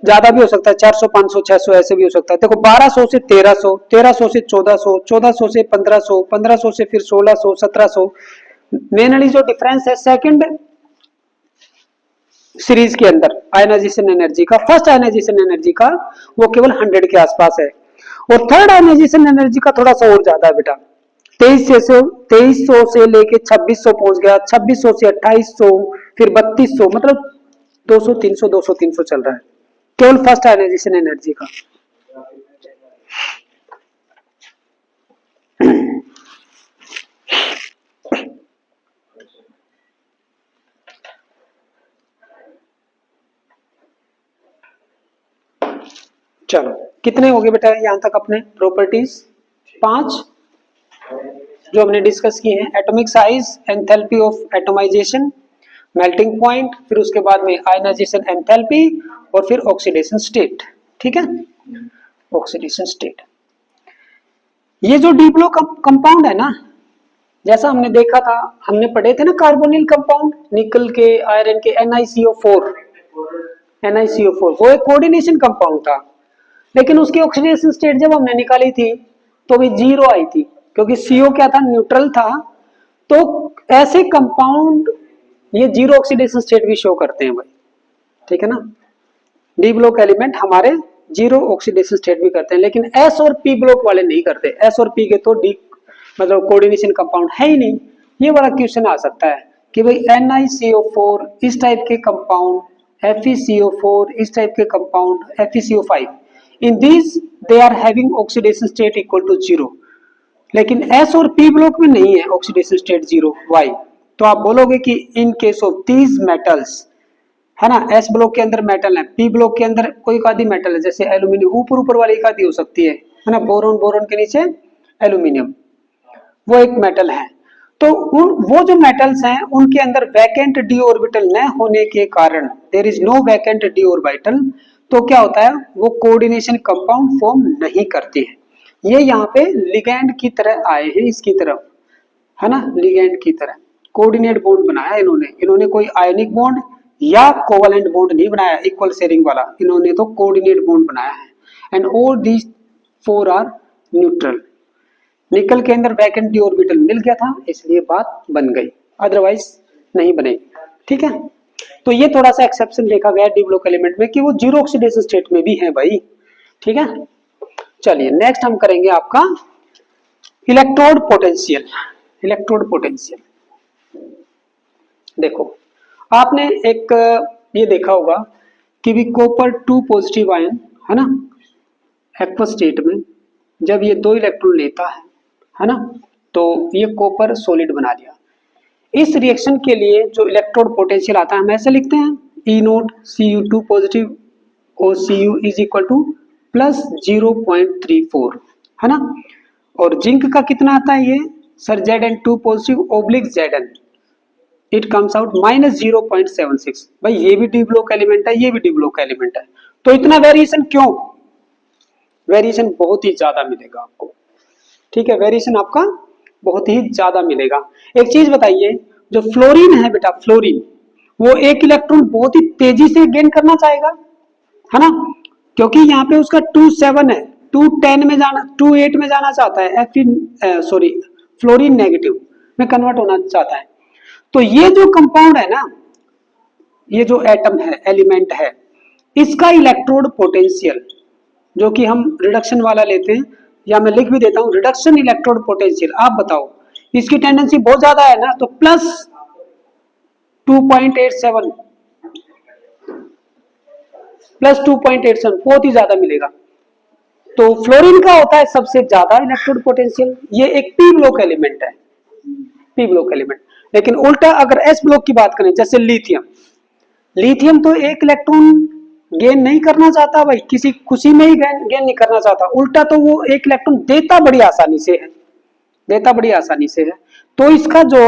ज्यादा भी हो सकता है, 400, 500, 600 ऐसे भी हो सकता है। देखो 1200 से 1300, 1300 से 1400, 1400 से 1500, 1500 से फिर 1600, 1700। मेनली जो डिफरेंस है सेकंड सीरीज के अंदर आयनाइजेशन एनर्जी का, फर्स्ट आयनाइजेशन एनर्जी का वो केवल 100 के आसपास है, और थर्ड आयनाइजेशन एनर्जी का थोड़ा सा और ज्यादा है बेटा। 2300 से लेके 2600 पहुंच गया, 2600 से 2800, फिर 3200, मतलब 200, 300, 200, 300 चल रहा है केवल फर्स्ट आयनाइजेशन एनर्जी का। चलो कितने हो गए बेटा यहां तक अपने प्रॉपर्टीज? 5 जो हमने डिस्कस किए हैं, atomic size, enthalpy of atomisation, melting point, फिर उसके बाद में आयनाइजेशन एंथैल्पी, और फिर ऑक्सीडेशन स्टेट, ठीक है। ऑक्सीडेशन स्टेट, ये जो डी ब्लॉक कंपाउंड है ना, जैसा हमने देखा था, हमने पढ़े थे ना कार्बोनिल कंपाउंड, निकल के, आयरन के, NiCO4, वो एक कोऑर्डिनेशन कंपाउंड था, लेकिन उसकी ऑक्सीडेशन स्टेट जब हमने निकाली थी तो भी 0 आई थी, क्योंकि CO क्या था, न्यूट्रल था। तो ऐसे कंपाउंड ये 0 ऑक्सीडेशन स्टेट भी शो करते हैं भाई, ठीक है ना। डी ब्लॉक एलिमेंट हमारे 0 ऑक्सीडेशन स्टेट भी करते हैं, लेकिन S और P ब्लॉक वाले नहीं करते। S और P के तो डी मतलब कोऑर्डिनेशन कंपाउंड है ही नहीं। ये वाला क्वेश्चन आ सकता है कि भाई NiCO4 इस टाइप के कंपाउंड, FeCO4 इस टाइप के compound, FeCO5, in these they are having oxidation state equal to 0, लेकिन S और P ब्लॉक में नहीं है ऑक्सीडेशन स्टेट 0। वाई? तो आप बोलोगे कि in case of these metals, है ना, S ब्लॉक के अंदर मेटल है, P ब्लॉक के अंदर कोई एक आधी मेटल है, जैसे एल्यूमिनियम, ऊपर वाली एक आधी हो सकती है ना, बोरोन के नीचे एल्यूमिनियम, वो एक मेटल है। तो वो जो मेटल्स हैं उनके अंदर वैकेंट डी ऑर्बिटल न होने के कारण, there is no vacant D orbital, तो क्या होता है, वो कोऑर्डिनेशन कंपाउंड फॉर्म नहीं करते हैं। ये यहाँ पे लिगैंड की तरह आए हैं इसकी तरफ, है ना, लिगैंड की तरह कोऑर्डिनेट बॉन्ड बनाया इन्होंने कोई आयनिक बॉन्ड या कोवलेंट बॉन्ड नहीं बनाया इक्वल शेयरिंग वाला, इन्होंने तो कोऑर्डिनेट बॉन्ड बनाया है। And all these 4 are neutral. Nickel के अंदर वैकेंट डी ऑर्बिटल मिल गया था, इसलिए बात बन गई, अदरवाइज नहीं बनेगी, ठीक है। तो ये थोड़ा सा एक्सेप्शन देखा गया डी ब्लॉक एलिमेंट में कि वो 0 ऑक्सीडेशन स्टेट में भी है भाई, ठीक है। चलिए नेक्स्ट हम करेंगे आपका इलेक्ट्रोड पोटेंशियल। Electrode potential. देखो आपने एक ये देखा होगा कि भी कॉपर 2 पॉजिटिव आयन है ना, एक्वस स्टेट में जब ये 2 इलेक्ट्रॉन लेता है ना, तो ये कॉपर सॉलिड बना दिया। इस रिएक्शन के लिए जो इलेक्ट्रोड पोटेंशियल आता है हम ऐसे लिखते हैं E नोट Cu2 पॉजिटिव और Cu is equal two plus 0.34 है ना। और जिंक का कितना आता है ये sir Zn2 positive oblique Zn, it comes out minus 0.76। भाई ये भी डी ब्लॉक एलिमेंट है, ये भी डी ब्लॉक एलिमेंट है, तो इतना वेरिएशन क्यों? वेरिएशन बहुत ही ज्यादा मिलेगा आपको, ठीक है, वेरिएशन आपका बहुत ही ज्यादा मिलेगा। एक चीज बताइए, जो फ्लोरीन है बेटा, फ्लोरीन वो एक इलेक्ट्रॉन बहुत ही तेजी से गेन करना चाहेगा है ना, क्योंकि यहाँ पे उसका 2.7 है, 2.10 में जाना, 2.8 में जाना चाहता है, फ्लोरीन नेगेटिव में कन्वर्ट होना चाहता है। तो ये जो कंपाउंड है ना, ये जो एटम है, एलिमेंट है, इसका इलेक्ट्रोड पोटेंशियल जो कि हम रिडक्शन वाला लेते हैं, या मैं लिख भी देता हूं रिडक्शन इलेक्ट्रोड पोटेंशियल, आप बताओ इसकी टेंडेंसी बहुत ज्यादा है ना, तो प्लस 2.87 बहुत ही ज्यादा मिलेगा। तो फ्लोरीन का होता है सबसे ज्यादा इलेक्ट्रोड पोटेंशियल, ये एक पी ब्लॉक एलिमेंट है, पी ब्लॉक एलिमेंट। लेकिन उल्टा अगर एस ब्लॉक की बात करें, जैसे लिथियम, लिथियम तो एक इलेक्ट्रॉन गेन नहीं करना चाहता भाई, किसी खुशी में ही गेन नहीं करना चाहता, उल्टा तो वो एक इलेक्ट्रॉन देता बड़ी आसानी से है, देता बड़ी आसानी से है। तो इसका जो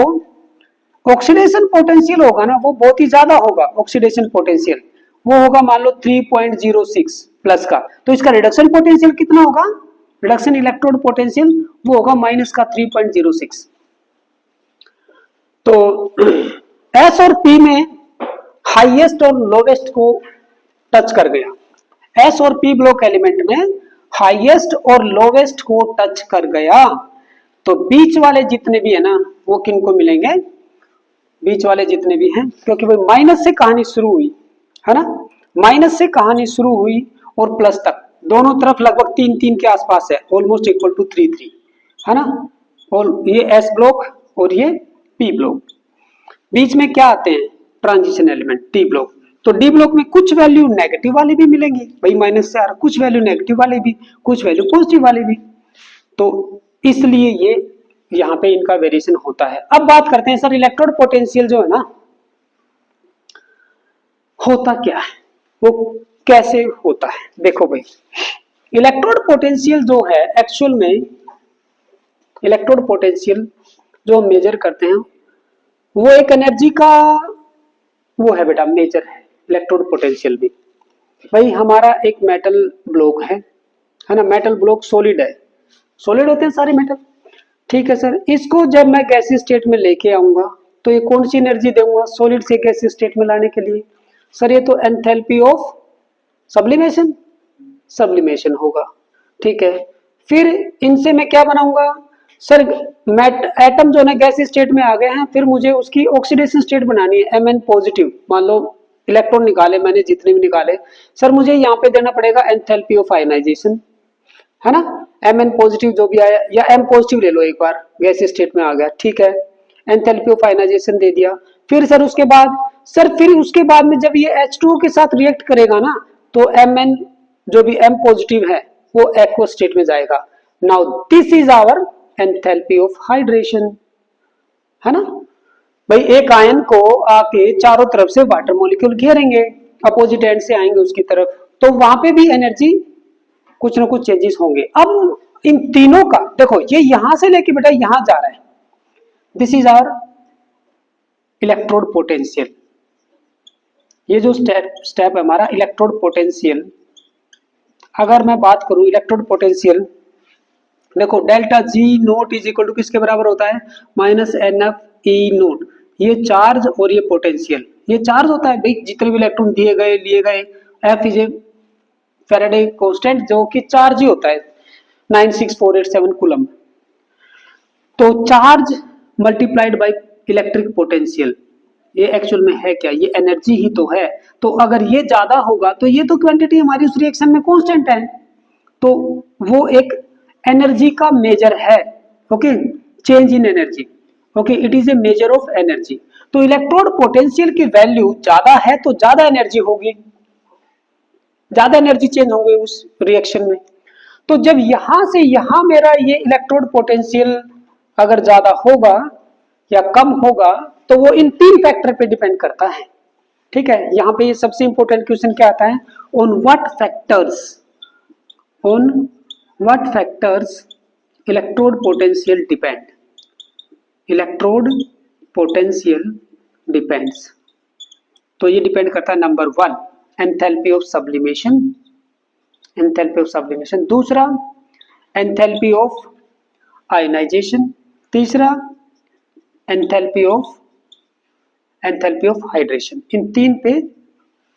ऑक्सीडेशन पोटेंशियल होगा ना वो बहुत ही ज्यादा होगा, ऑक्सीडेशन पोटेंशियल वो होगा मान लो 3.06 प्लस का, तो इसका रिडक्शन पोटेंशियल कितना होगा, रिडक्शन इलेक्ट्रोड पोटेंशियल वो होगा माइनस का 3.06। तो एस और पी में हाईएस्ट और लोवेस्ट को टच कर गया, एस और पी ब्लॉक एलिमेंट में हाईएस्ट और लोवेस्ट को टच कर गया, तो बीच वाले जितने भी है ना वो किन को मिलेंगे, बीच वाले जितने भी हैं, क्योंकि भाई माइनस से कहानी शुरू हुई है ना, माइनस से कहानी शुरू हुई और प्लस तक दोनों तरफ लगभग 3-3 के आसपास है, ऑलमोस्ट इक्वल टू 3-3 है ना, और ये एस ब्लॉक और ये पी ब्लॉक, बीच में क्या आते हैं ट्रांजिशन एलिमेंट डी ब्लॉक। तो डी ब्लॉक में कुछ वैल्यू नेगेटिव वाली भी मिलेंगी भाई, माइनस से आ रहा, कुछ वैल्यू नेगेटिव वाले भी, कुछ वैल्यू पॉजिटिव वाले भी, तो इसलिए ये यहाँ पे इनका वेरिएशन होता है। अब बात करते हैं सर इलेक्ट्रोड पोटेंशियल जो है ना होता क्या है, वो कैसे होता है। देखो भाई इलेक्ट्रोड पोटेंशियल जो है एक्चुअल में, इलेक्ट्रोड पोटेंशियल जो हम मेजर करते हैं वो एक एनर्जी का वो है बेटा, मेजर है इलेक्ट्रोड पोटेंशियल भी। भाई हमारा एक मेटल ब्लॉक है ना, मेटल ब्लॉक सॉलिड है, सॉलिड होते हैं सारे मेटल, ठीक है सर, इसको जब मैं गैसीय स्टेट में लेके आऊंगा तो ये कौन सी एनर्जी दूंगा सॉलिड से गैसीय स्टेट में लाने के लिए, सर ये तो एंथैल्पी ऑफ सब्लिमेशन, सब्लिमेशन होगा, ठीक है। फिर इनसे मैं क्या बनाऊंगा सर, एटम जो है गैसीय स्टेट में आ गए हैं, फिर मुझे उसकी ऑक्सीडेशन स्टेट बनानी है Mn पॉजिटिव, मान लो इलेक्ट्रॉन निकाले मैंने जितने भी निकाले, सर मुझे यहाँ पे देना पड़ेगा एंथैल्पी ऑफ आयनाइजेशन है ना, Mn पॉजिटिव जो भी आया, या M पॉजिटिव ले लो एक बार, गैसीय स्टेट में आ गया, ठीक है, एंथैल्पी ऑफ आयनाइजेशन दे दिया। फिर सर उसके बाद, सर फिर उसके बाद में जब ये H2O के साथ रिएक्ट करेगा ना तो Mn जो भी M पॉजिटिव है वो एक्वस स्टेट में जाएगा। Now this is our enthalpy of hydration है ना। भाई एक आयन को आके चारों तरफ से वाटर मॉलिक्यूल घेरेंगे, अपोजिट एंड से आएंगे उसकी तरफ, तो वहां पे भी एनर्जी कुछ ना कुछ चेंजेस होंगे। अब इन तीनों का देखो, ये यहां से लेके बेटा यहां जा रहा है, this is our electrode potential, ये जो स्टेप है हमारा इलेक्ट्रोड पोटेंशियल। अगर मैं बात करूं इलेक्ट्रोड पोटेंशियल, देखो delta G not is equal to किसके बराबर होता है, minus n F E not, ये चार्ज और ये पोटेंशियल, ये चार्ज होता है भाई, जितने भी इलेक्ट्रॉन दिए गए लिए गए, F is a Faraday constant जो कि चार्ज ही होता है 96487 कूलम। तो charge multiplied by electric potential, ये एक्चुअल में है क्या, ये एनर्जी ही तो है। तो अगर ये ज्यादा होगा तो ये तो क्वांटिटी हमारी उस रिएक्शन में कांस्टेंट है, तो वो एक एनर्जी का मेजर है, okay, change in energy. Okay, it is A measure of energy. तो इलेक्ट्रोड पोटेंशियल की वैल्यू ज्यादा है तो ज्यादा एनर्जी होगी, ज्यादा एनर्जी चेंज होगी उस रिएक्शन में। तो जब यहां से यहां मेरा ये इलेक्ट्रोड पोटेंशियल अगर ज्यादा होगा या कम होगा तो वो इन तीन फैक्टर पे डिपेंड करता है। ठीक है, यहाँ पे ये सबसे इंपॉर्टेंट क्वेश्चन क्या आता है, on what factors electrode potential depend, electrode potential depends. तो ये डिपेंड करता है number 1 enthalpy of sublimation, enthalpy of sublimation, दूसरा एंथैल्पी ऑफ आयनाइजेशन, तीसरा एंथैल्पी ऑफ हाइड्रेशन। इन तीन पे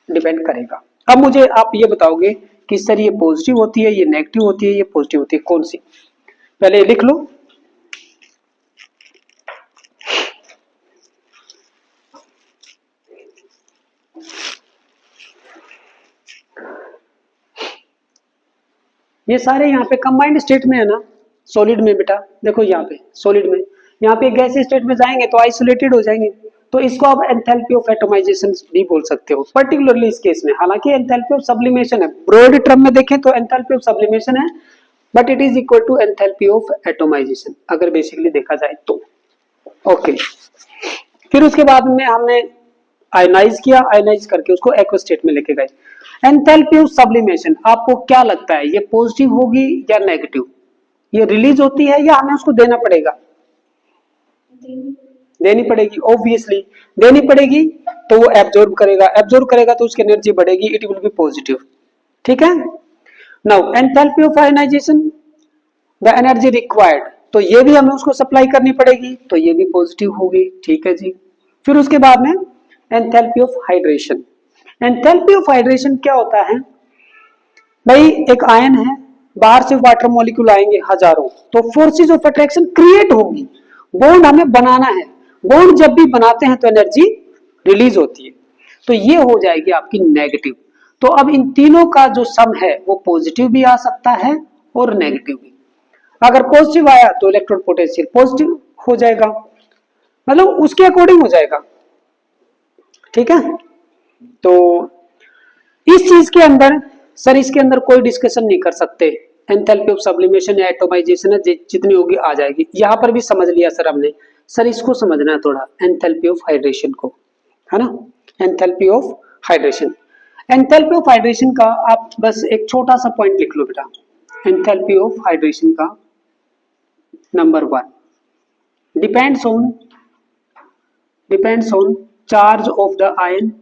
डिपेंड करेगा। अब मुझे आप ये बताओगे कि सर ये पॉजिटिव होती है, ये नेगेटिव होती है, ये पॉजिटिव होती है, कौन सी? पहले लिख लो। ये सारे यहाँ पे कंबाइंड स्टेट में है ना, सॉलिड में बेटा, देखो यहाँ पे सॉलिड में, यहाँ पे गैसीय स्टेट में जाएंगे तो आइसोलेटेड हो जाएंगे, तो इसको आप एंथैल्पी ऑफ एटमाइजेशन भी बोल सकते हो, पर्टिकुलरली इस केस में। हालांकि एंथैल्पी ऑफ सब्लिमेशन है, ब्रॉड टर्म में देखें तो एंथैल्पी ऑफ सब्लिमेशन है, but it is equal to enthalpy of atomisation अगर बेसिकली देखा जाए तो। ओके, फिर उसके बाद में हमने आयनाइज किया, आयनाइज करके उसको एक्व स्टेट में लेके गए। एंथैल्पी ऑफ सब्लिमेशन आपको क्या लगता है, ये पॉजिटिव होगी या नेगेटिव? ये रिलीज होती है या हमें उसको देना पड़ेगा? देनी पड़ेगी, ऑब्वियसली देनी पड़ेगी, तो वो एब्जॉर्ब करेगा, एब्जॉर्ब करेगा तो उसकी एनर्जी बढ़ेगी, इट विल बी पॉजिटिव। ठीक है, now enthalpy of ionisation, the energy required, तो ये भी हमें उसको सप्लाई करनी पड़ेगी, तो ये भी पॉजिटिव होगी। ठीक है जी। फिर उसके बाद में enthalpy of hydration. Enthalpy of hydration क्या होता है भाई, एक आयन है, बाहर से वाटर मॉलिक्यूल आएंगे हजारों, तो फोर्सेस ऑफ अट्रैक्शन क्रिएट होगी, बॉन्ड हमें बनाना है, बॉन्ड जब भी बनाते हैं तो एनर्जी रिलीज होती है, तो ये हो जाएगी आपकी नेगेटिव। तो अब इन तीनों का जो सम है वो पॉजिटिव भी आ सकता है और नेगेटिव भी। अगर पॉजिटिव आया तो इलेक्ट्रोड पोटेंशियल पॉजिटिव हो जाएगा, मतलब उसके अकॉर्डिंग हो जाएगा। ठीक है, तो इस चीज के अंदर सर, इसके अंदर कोई डिस्कशन नहीं कर सकते, एंथैल्पी ऑफ सब्लिमेशन या एटमाइजेशन है जितनी होगी आ जाएगी। यहां पर भी समझ लिया सर हमने, सर इसको समझना है थोड़ा, एंथैल्पी ऑफ हाइड्रेशन को, है ना, enthalpy of hydration. Enthalpy of hydration का आप बस एक छोटा सा पॉइंट लिख लो बेटा, एंथैल्पी ऑफ हाइड्रेशन का number 1 depends on charge of the ion,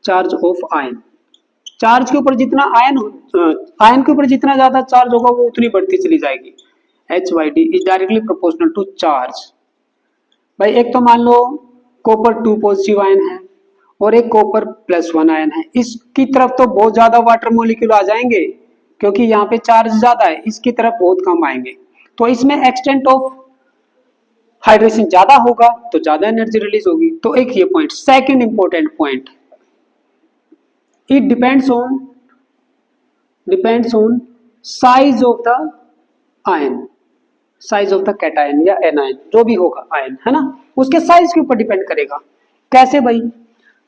charge of ion. Charge के ऊपर जितना आयन के ऊपर जितना ज्यादा चार्ज होगा वो उतनी बढ़ती चली जाएगी। HYD is directly proportional to charge. भाई एक तो मान लो कॉपर 2 पॉजिटिव आयन है और एक कॉपर +1 आयन है, इसकी तरफ तो बहुत ज्यादा वाटर मॉलिक्यूल आ जाएंगे क्योंकि यहाँ पे चार्ज ज्यादा है, इसकी तरफ बहुत कम आएंगे, तो इसमें एक्सटेंट ऑफ हाइड्रेशन ज्यादा होगा तो ज्यादा एनर्जी रिलीज होगी। तो एक ये point. Second important point, it depends on size of the ion, size of the cation या anion, जो भी होगा आयन, है ना, उसके साइज के ऊपर डिपेंड करेगा। कैसे भाई,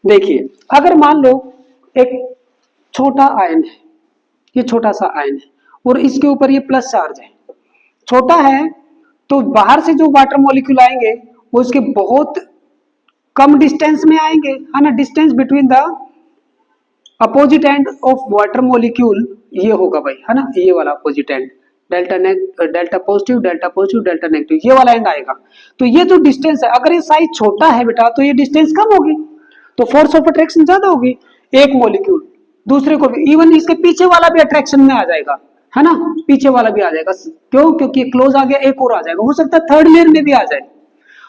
देखिए अगर मान लो एक छोटा आयन है, ये छोटा सा आयन है और इसके ऊपर ये प्लस चार्ज है, छोटा है तो बाहर से जो वाटर मॉलिक्यूल आएंगे वो इसके बहुत कम डिस्टेंस में आएंगे, है ना, distance between the opposite end of water molecule ये होगा भाई, है ना, ये वाला opposite and, delta positive delta negative, ये वाला एंड आएगा। तो ये जो डिस्टेंस है, अगर ये साइज छोटा है बेटा तो ये डिस्टेंस कम होगी, तो फोर्स ऑफ अट्रैक्शन ज्यादा होगी, एक मॉलिक्यूल दूसरे को भी, इवन इसके पीछे वाला भी अट्रैक्शन में आ जाएगा, है ना, पीछे वाला भी आ जाएगा। क्यों? क्योंकि क्लोज आ गया, एक और आ जाएगा, हो सकता है थर्ड लेयर में भी आ जाए।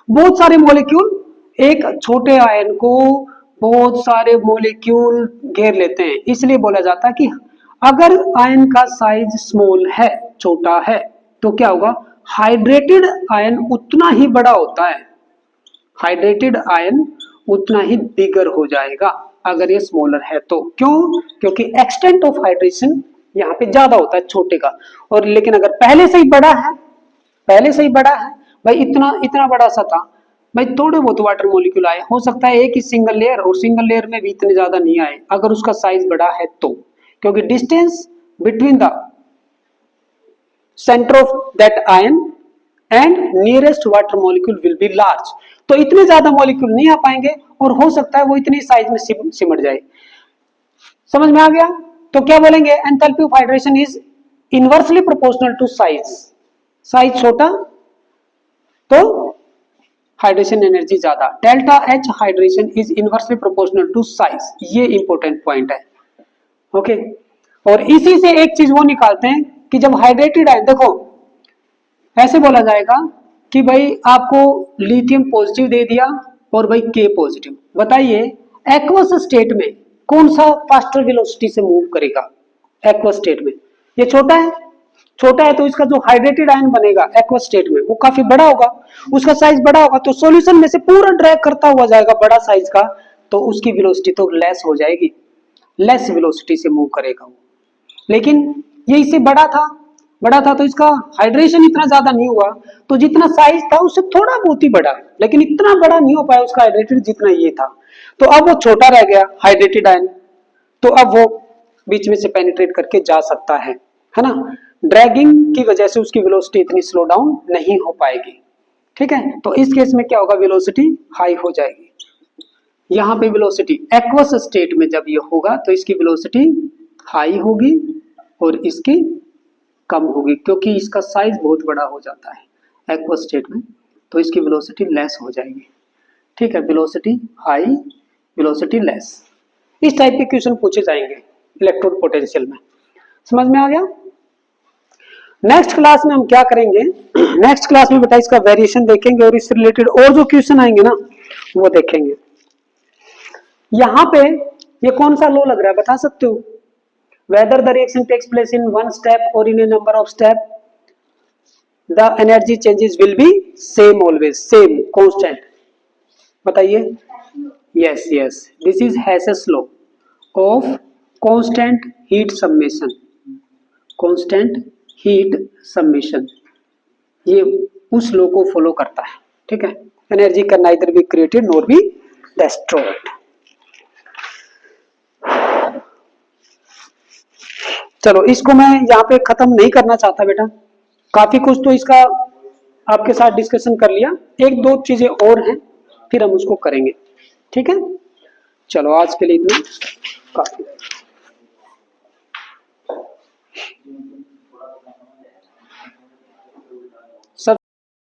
बहुत सारे मॉलिक्यूल, एक छोटे आयन को बहुत सारे मॉलिक्यूल घेर लेते हैं, इसलिए बोला जाता है कि अगर आयन का साइज स्मॉल है, छोटा है, तो क्या होगा, हाइड्रेटेड आयन उतना ही बड़ा होता है, हाइड्रेटेड आयन उतना ही बिगर हो जाएगा अगर ये स्मॉलर है तो। क्यों? क्योंकि एक्सटेंट ऑफ हाइड्रेशन यहाँ पे ज्यादा होता है छोटे का, और लेकिन अगर पहले से ही बड़ा है, पहले से ही बड़ा है भाई इतना इतना बड़ा सा था, भाई थोड़े बहुत वाटर मॉलिक्यूल आए, हो सकता है एक ही सिंगल लेयर, और सिंगल लेयर में भी इतने ज्यादा नहीं आए अगर उसका साइज बड़ा है तो, क्योंकि distance between the centre of that ion and nearest water molecule will be large. तो इतने ज्यादा मॉलिक्यूल नहीं आ पाएंगे और हो सकता है वो इतनी साइज में सिमट जाए। समझ में आ गया? तो क्या बोलेंगे, enthalpy of hydration is inversely proportional to size. Size छोटा तो हाइड्रेशन एनर्जी ज्यादा। Delta H hydration is inversely proportional to size, ये इंपॉर्टेंट पॉइंट है। ओके, और इसी से एक चीज वो निकालते हैं कि जब हाइड्रेटेड है, देखो ऐसे बोला जाएगा कि भाई आपको लिथियम पॉजिटिव दे दिया और भाई के पॉजिटिव, बताइए एक्वस स्टेट में कौन सा फास्टर वेलोसिटी से मूव करेगा? एक्वस स्टेट में ये छोटा है, छोटा है तो इसका जो हाइड्रेटेड आयन बनेगा एक्वस स्टेट में वो काफी बड़ा होगा, उसका साइज बड़ा होगा, तो सॉल्यूशन में से पूरा ड्रैग करता हुआ जाएगा बड़ा साइज का, तो उसकी वेलोसिटी तो लेस हो जाएगी, लेस वेलोसिटी से मूव करेगा वो। लेकिन ये इससे बड़ा था तो इसका हाइड्रेशन इतना ज्यादा नहीं हुआ, तो जितना साइज था उससे थोड़ा बहुत ही बड़ा, लेकिन इतना बड़ा नहीं हो पाया उसका हाइड्रेटेड जितना ये था, तो अब वो छोटा रह गया हाइड्रेटेड आयन, तो अब वो बीच में से पेनिट्रेट करके जा सकता है ना। ड्रैगिंग की वजह से उसकी वेलोसिटी इतनी स्लो डाउन नहीं हो पाएगी, ठीक है। तो इस केस में क्या होगा, वेलोसिटी हाई हो जाएगी। यहाँ पे वेलोसिटी एक्वस स्टेट में जब ये होगा तो इसकी वेलोसिटी हाई होगी और इसकी कम होगी, क्योंकि इसका साइज बहुत बड़ा हो जाता है एक्वस स्टेट में, तो इसकी वेलोसिटी लेस हो जाएगी, ठीक है। वेलोसिटी हाई, वेलोसिटी लेस, इस टाइप के क्वेश्चन पूछे जाएंगे इलेक्ट्रोड पोटेंशियल में। समझ में आ गया? नेक्स्ट क्लास में हम क्या करेंगे, नेक्स्ट क्लास में बेटा इसका वेरिएशन देखेंगे और इससे रिलेटेड और जो क्वेश्चन आएंगे ना वो देखेंगे। यहाँ पे ये कौन सा लॉ लग रहा है बता सकते हो? Whether the reaction takes place in one step or in a number of steps, the energy changes will be same always, same, constant. बताइए। Yes, yes. This is Hess's law of constant heat summation. Constant heat summation. ये उस law को follow करता है, ठीक है। Energy can neither be created nor be destroyed. चलो इसको मैं यहाँ पे खत्म नहीं करना चाहता बेटा, काफी कुछ तो इसका आपके साथ डिस्कशन कर लिया, एक दो चीजें और हैं फिर हम उसको करेंगे, ठीक है। चलो आज के लिए इतना काफी।